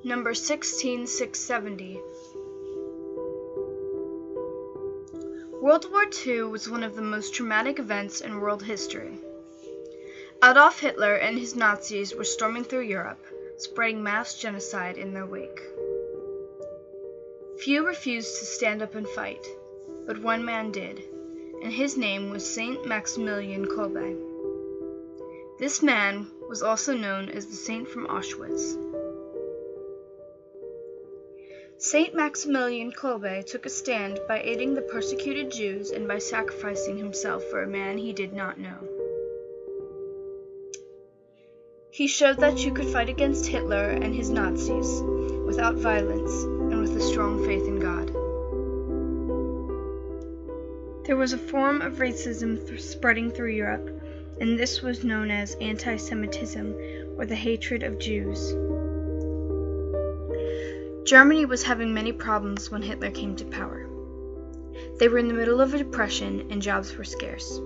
Number 16670. World War II was one of the most traumatic events in world history. Adolf Hitler and his Nazis were storming through Europe, spreading mass genocide in their wake. Few refused to stand up and fight, but one man did, and his name was Saint Maximilian Kolbe. This man was also known as the Saint from Auschwitz. Saint Maximilian Kolbe took a stand by aiding the persecuted Jews and by sacrificing himself for a man he did not know. He showed that you could fight against Hitler and his Nazis without violence and with a strong faith in God. There was a form of racism spreading through Europe, and this was known as anti-Semitism, or the hatred of Jews. Germany was having many problems when Hitler came to power. They were in the middle of a depression and jobs were scarce.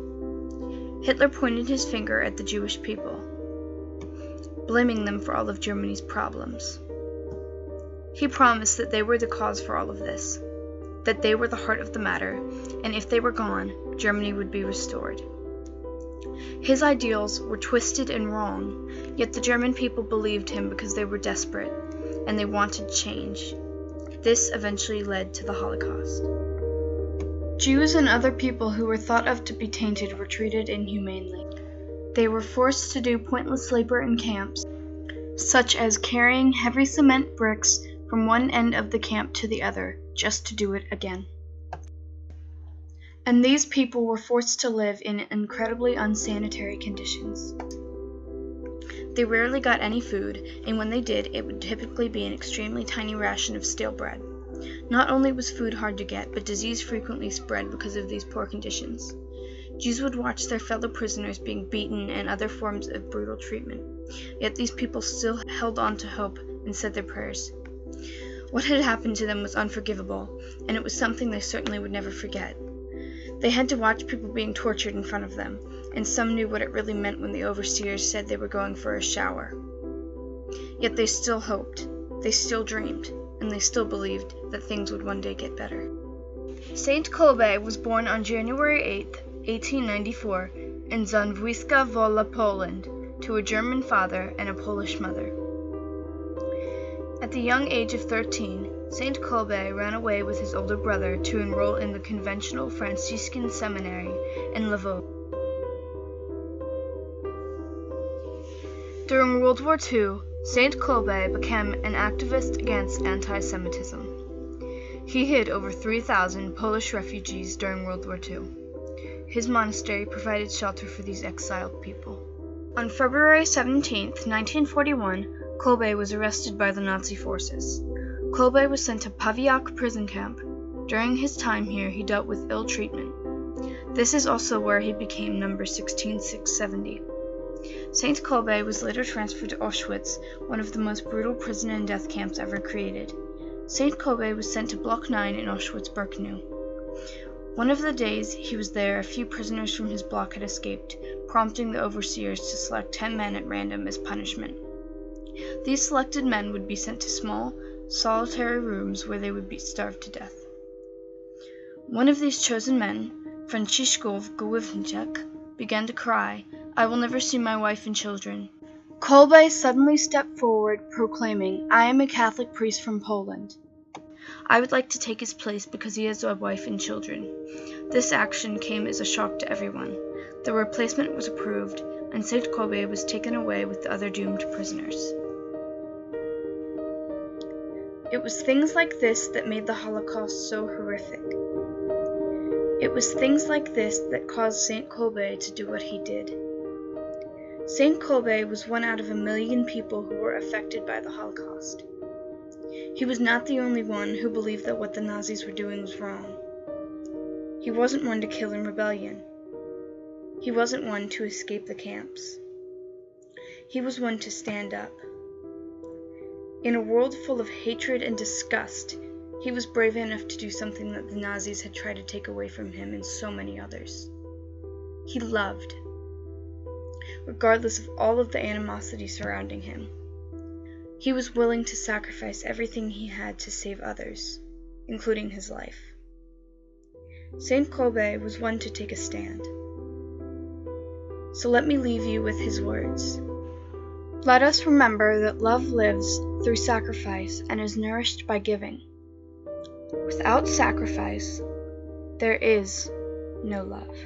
Hitler pointed his finger at the Jewish people, blaming them for all of Germany's problems. He promised that they were the cause for all of this, that they were the heart of the matter, and if they were gone, Germany would be restored. His ideals were twisted and wrong, yet the German people believed him because they were desperate, and they wanted change. This eventually led to the Holocaust. Jews and other people who were thought of to be tainted were treated inhumanely. They were forced to do pointless labor in camps, such as carrying heavy cement bricks from one end of the camp to the other, just to do it again. And these people were forced to live in incredibly unsanitary conditions. They rarely got any food, and when they did, it would typically be an extremely tiny ration of stale bread. Not only was food hard to get, but disease frequently spread because of these poor conditions. Jews would watch their fellow prisoners being beaten and other forms of brutal treatment, yet these people still held on to hope and said their prayers. What had happened to them was unforgivable, and it was something they certainly would never forget. They had to watch people being tortured in front of them, and some knew what it really meant when the overseers said they were going for a shower. Yet they still hoped, they still dreamed, and they still believed that things would one day get better. Saint Kolbe was born on January 8, 1894, in Związkowska Wola, Poland, to a German father and a Polish mother. At the young age of 13, Saint Kolbe ran away with his older brother to enroll in the conventional Franciscan seminary in Lvov. During World War II, Saint Kolbe became an activist against anti-Semitism. He hid over 3,000 Polish refugees during World War II. His monastery provided shelter for these exiled people. On February 17, 1941, Kolbe was arrested by the Nazi forces. Kolbe was sent to Pawiak prison camp. During his time here, he dealt with ill treatment. This is also where he became number 16670. Saint Kolbe was later transferred to Auschwitz, one of the most brutal prison and death camps ever created. Saint Kolbe was sent to Block 9 in Auschwitz-Birkenau. One of the days he was there, a few prisoners from his block had escaped, prompting the overseers to select 10 men at random as punishment. These selected men would be sent to small, solitary rooms where they would be starved to death. One of these chosen men, Franciszek Głowniczak, began to cry, "I will never see my wife and children." Kolbe suddenly stepped forward, proclaiming, "I am a Catholic priest from Poland. I would like to take his place because he has a wife and children." This action came as a shock to everyone. The replacement was approved, and Saint Kolbe was taken away with the other doomed prisoners. It was things like this that made the Holocaust so horrific. It was things like this that caused Saint Kolbe to do what he did. Saint Kolbe was one out of 1 million people who were affected by the Holocaust. He was not the only one who believed that what the Nazis were doing was wrong. He wasn't one to kill in rebellion. He wasn't one to escape the camps. He was one to stand up. In a world full of hatred and disgust, he was brave enough to do something that the Nazis had tried to take away from him and so many others. He loved, regardless of all of the animosity surrounding him. He was willing to sacrifice everything he had to save others, including his life. Saint Kolbe was one to take a stand. So let me leave you with his words. Let us remember that love lives through sacrifice and is nourished by giving. Without sacrifice, there is no love.